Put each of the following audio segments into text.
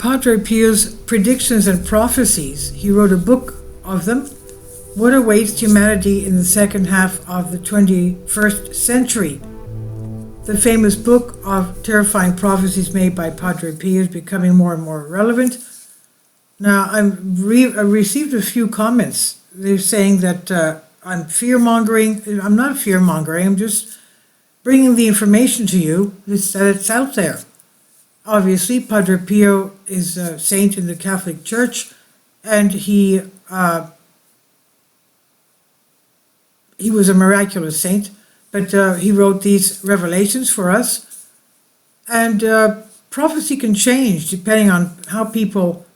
Padre Pio's predictions and prophecies. He wrote a book of them. What awaits humanity in the second half of the 21st century? The famous book of terrifying prophecies made by Padre Pio is becoming more and more relevant. Now, I received a few comments. They're saying that I'm fear-mongering. I'm not fear-mongering. I'm just bringing the information to you that it's out there. Obviously, Padre Pio is a saint in the Catholic Church, and he was a miraculous saint, but he wrote these revelations for us. And prophecy can change depending on how people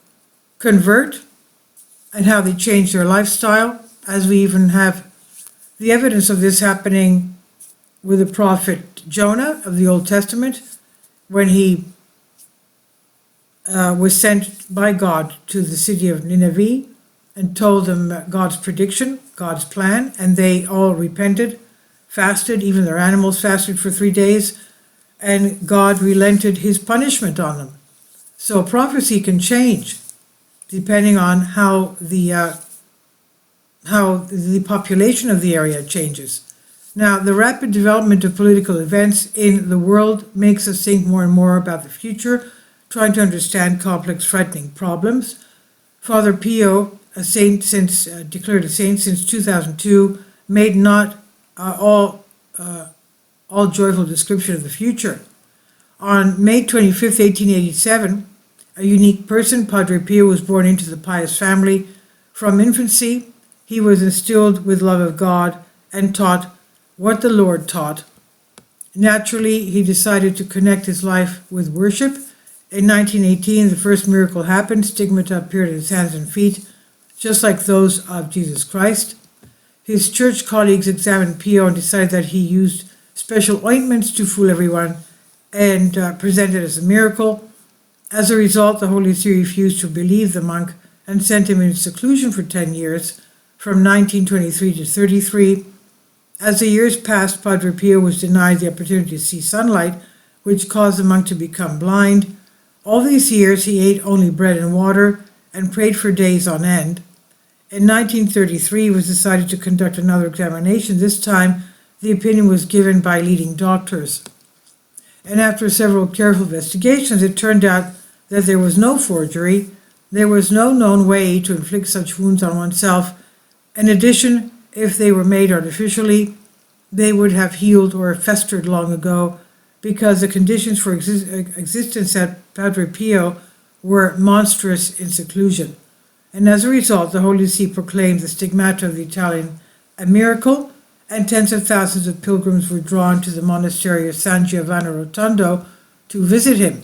convert and how they change their lifestyle, as we even have the evidence of this happening with the prophet Jonah of the Old Testament, when he was sent by God to the city of Nineveh and told them God's prediction, God's plan, and they all repented, fasted, even their animals fasted for 3 days, and God relented his punishment on them. So prophecy can change depending on how the population of the area changes. Now, the rapid development of political events in the world makes us think more and more about the future, trying to understand complex, frightening problems. Father Pio, declared a saint since 2002, made not all joyful description of the future. On May 25th, 1887, a unique person, Padre Pio, was born into the pious family. From infancy, he was instilled with love of God and taught what the Lord taught. Naturally, he decided to connect his life with worship. In 1918, the first miracle happened. Stigmata appeared in his hands and feet, just like those of Jesus Christ. His church colleagues examined Pio and decided that he used special ointments to fool everyone and present it as a miracle. As a result, the Holy See refused to believe the monk and sent him into seclusion for 10 years, from 1923 to 33. As the years passed, Padre Pio was denied the opportunity to see sunlight, which caused the monk to become blind. All these years he ate only bread and water and prayed for days on end. In 1933, it was decided to conduct another examination. This time, the opinion was given by leading doctors. And after several careful investigations, it turned out that there was no forgery. There was no known way to inflict such wounds on oneself. In addition, if they were made artificially, they would have healed or festered long ago, because the conditions for existence at Padre Pio were monstrous in seclusion. And as a result, the Holy See proclaimed the stigmata of the Italian a miracle, and tens of thousands of pilgrims were drawn to the monastery of San Giovanni Rotondo to visit him.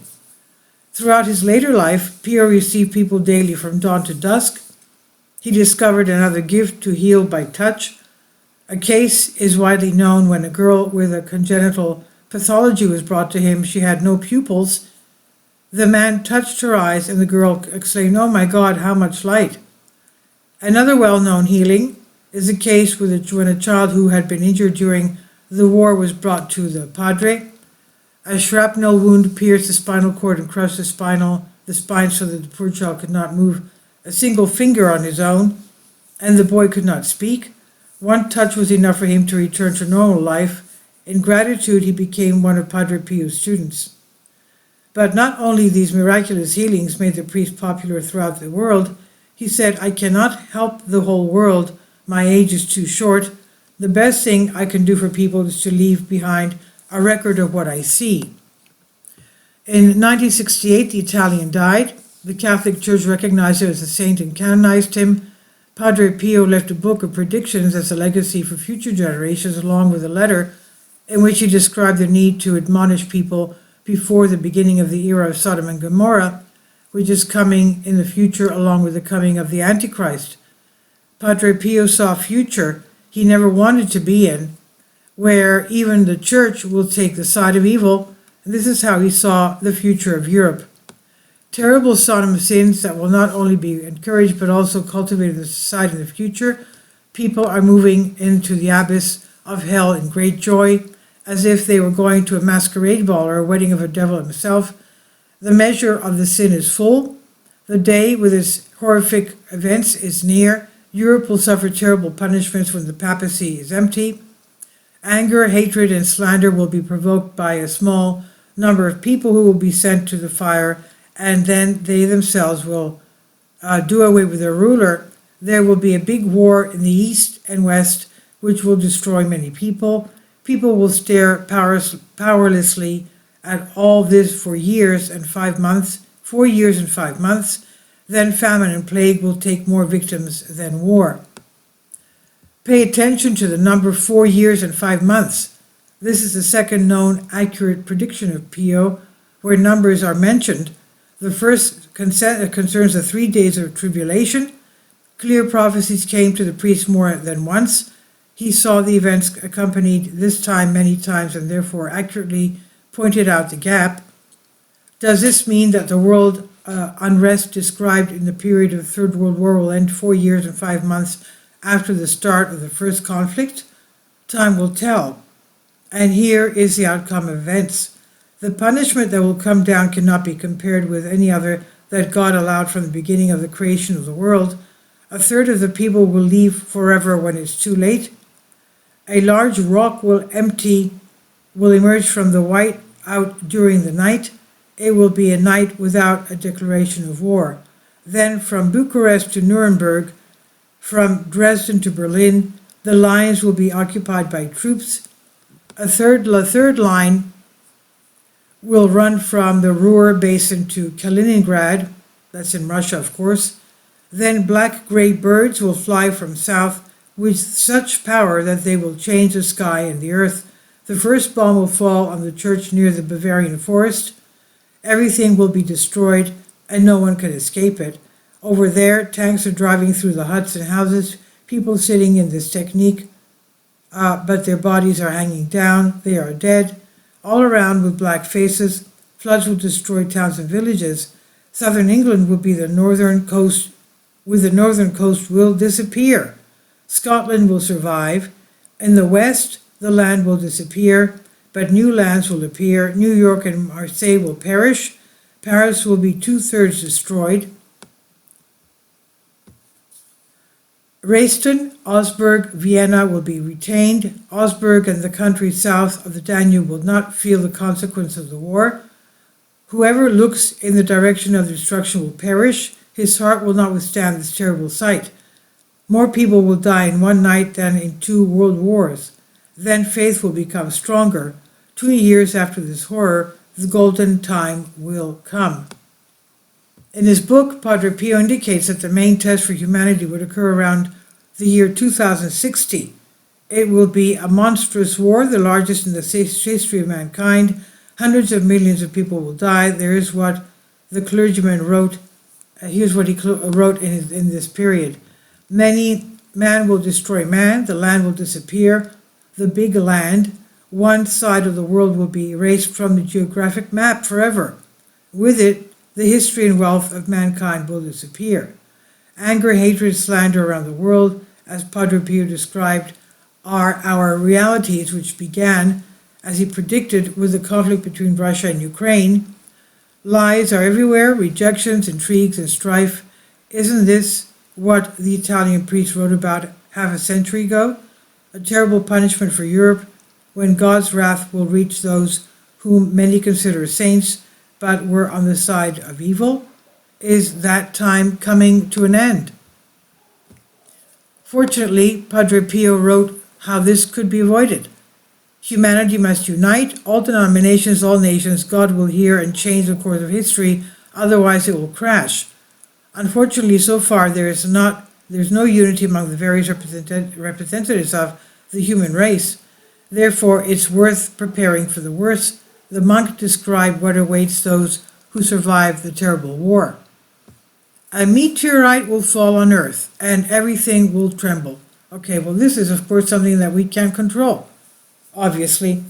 Throughout his later life, Pio received people daily from dawn to dusk. He discovered another gift to heal by touch. A case is widely known when a girl with a congenital pathology was brought to him. She had no pupils. The man touched her eyes, and the girl exclaimed, "Oh my God, how much light!" Another well-known healing is a case when a child who had been injured during the war was brought to the padre. A shrapnel wound pierced the spinal cord and crushed the spine so that the poor child could not move a single finger on his own, and the boy could not speak. One touch was enough for him to return to normal life. In gratitude, he became one of Padre Pio's students. But not only these miraculous healings made the priest popular throughout the world. He said, "I cannot help the whole world. My age is too short. The best thing I can do for people is to leave behind a record of what I see." In 1968, the Italian died. The Catholic Church recognized him as a saint and canonized him. Padre Pio left a book of predictions as a legacy for future generations, along with a letter in which he described the need to admonish people before the beginning of the era of Sodom and Gomorrah, which is coming in the future along with the coming of the Antichrist. Padre Pio saw a future he never wanted to be in, where even the church will take the side of evil, and this is how he saw the future of Europe. Terrible Sodom sins that will not only be encouraged but also cultivated in the society in the future. People are moving into the abyss of hell in great joy, as if they were going to a masquerade ball or a wedding of a devil himself. The measure of the sin is full. The day with its horrific events is near. Europe will suffer terrible punishments when the papacy is empty. Anger, hatred, and slander will be provoked by a small number of people who will be sent to the fire, and then they themselves will do away with their ruler. There will be a big war in the east and west, which will destroy many people. People will stare powerlessly at all this for years and 5 months, 4 years and 5 months. Then famine and plague will take more victims than war. Pay attention to the number 4 years and 5 months. This is the second known accurate prediction of Pio, where numbers are mentioned. The first concerns the 3 days of tribulation. Clear prophecies came to the priest more than once. He saw the events accompanied this time many times and therefore accurately pointed out the gap. Does this mean that the world unrest described in the period of the Third World War will end 4 years and 5 months after the start of the first conflict? Time will tell. And here is the outcome of events. The punishment that will come down cannot be compared with any other that God allowed from the beginning of the creation of the world. A third of the people will leave forever when it's too late. A large rock will emerge from the white out during the night. It will be a night without a declaration of war. Then from Bucharest to Nuremberg, from Dresden to Berlin, the lines will be occupied by troops. The third line will run from the Ruhr Basin to Kaliningrad, that's in Russia, of course. Then black-gray birds will fly from south with such power that they will change the sky and the earth. The first bomb will fall on the church near the Bavarian forest. Everything will be destroyed, and no one can escape it. Over there, tanks are driving through the huts and houses, people sitting in this technique, but their bodies are hanging down, they are dead. All around with black faces, floods will destroy towns and villages. Southern England will be the northern coast, with the northern coast will disappear. Scotland will survive. In the west, the land will disappear, but new lands will appear. New York and Marseille will perish. Paris will be 2/3 destroyed. Dresden, Augsburg, Vienna will be retained. Augsburg and the country south of the Danube will not feel the consequence of the war. Whoever looks in the direction of destruction will perish. His heart will not withstand this terrible sight. More people will die in one night than in 2 world wars. Then faith will become stronger. 2 years after this horror, the golden time will come. In his book, Padre Pio indicates that the main test for humanity would occur around the year 2060. It will be a monstrous war, the largest in the history of mankind. Hundreds of millions of people will die. There is what the clergyman wrote. Here's what he wrote in this period. Man will destroy man. The land will disappear. The big land, one side of the world will be erased from the geographic map forever. With it, the history and wealth of mankind will disappear. Anger, hatred, slander around the world, as Padre Pio described, are our realities which began, as he predicted, with the conflict between Russia and Ukraine. Lies are everywhere, rejections, intrigues, and strife. Isn't this what the Italian priest wrote about half a century ago? A terrible punishment for Europe, when God's wrath will reach those whom many consider saints, but were on the side of evil? Is that time coming to an end? Fortunately, Padre Pio wrote how this could be avoided. Humanity must unite, all denominations, all nations. God will hear and change the course of history, otherwise it will crash. Unfortunately, so far there's no unity among the various representatives of the human race. Therefore, it's worth preparing for the worst. The monk described what awaits those who survive the terrible war. A meteorite will fall on Earth, and everything will tremble. Okay, well, this is, of course, something that we can't control, obviously.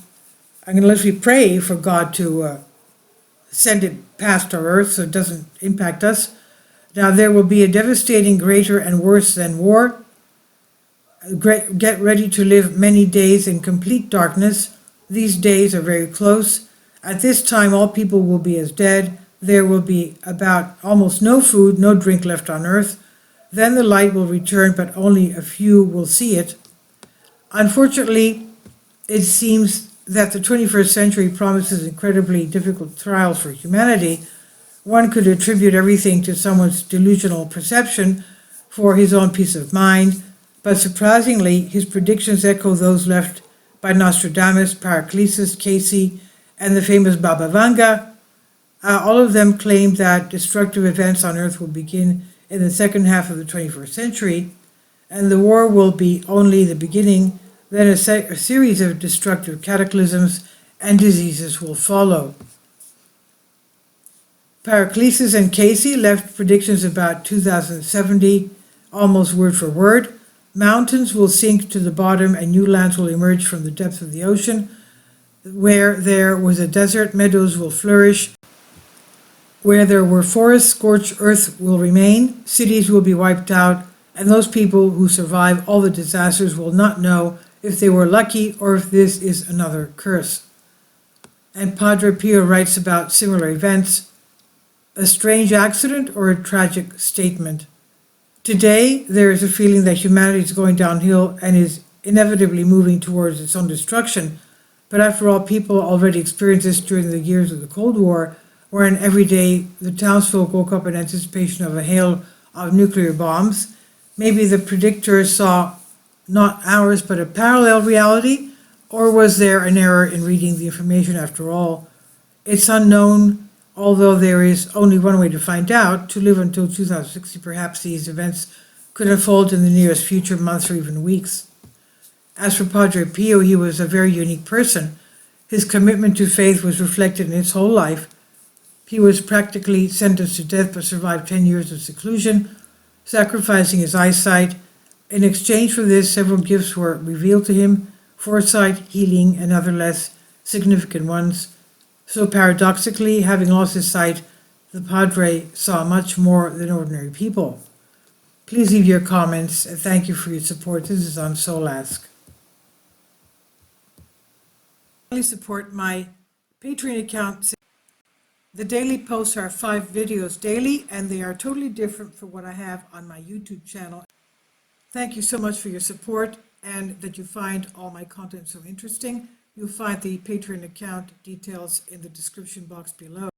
Unless we pray for God to send it past our Earth so it doesn't impact us. Now, there will be a devastating, greater, and worse than war. Get ready to live many days in complete darkness. These days are very close. At this time, all people will be as dead. there will be about almost no food, no drink left on earth. Then the light will return, but only a few will see it. Unfortunately, it seems that the 21st century promises incredibly difficult trials for humanity. One could attribute everything to someone's delusional perception for his own peace of mind, but surprisingly, his predictions echo those left by Nostradamus, Paracelsus, Casey, and the famous Baba Vanga. All of them claimed that destructive events on Earth will begin in the second half of the 21st century, and the war will be only the beginning. Then a series of destructive cataclysms and diseases will follow. Paracelsus and Casey left predictions about 2070, almost word for word. Mountains will sink to the bottom and new lands will emerge from the depths of the ocean. Where there was a desert, meadows will flourish. Where there were forests, scorched earth will remain. Cities will be wiped out, and those people who survive all the disasters will not know if they were lucky or if this is another curse. And Padre Pio writes about similar events: a strange accident or a tragic statement. Today, there is a feeling that humanity is going downhill and is inevitably moving towards its own destruction. But after all, people already experienced this during the years of the Cold War, wherein every day the townsfolk woke up in anticipation of a hail of nuclear bombs. Maybe the predictors saw not ours, but a parallel reality, or was there an error in reading the information after all? It's unknown, although there is only one way to find out. To live until 2060, perhaps these events could unfold in the nearest future, months or even weeks. As for Padre Pio, he was a very unique person. His commitment to faith was reflected in his whole life. He was practically sentenced to death but survived 10 years of seclusion, sacrificing his eyesight. In exchange for this, several gifts were revealed to him: foresight, healing, and other less significant ones. So paradoxically, having lost his sight, the Padre saw much more than ordinary people. Please leave your comments, and thank you for your support. This is on Soul Ask. Please support my Patreon account. The daily posts are 5 videos daily, and they are totally different from what I have on my YouTube channel. Thank you so much for your support and that you find all my content so interesting. You'll find the Patreon account details in the description box below.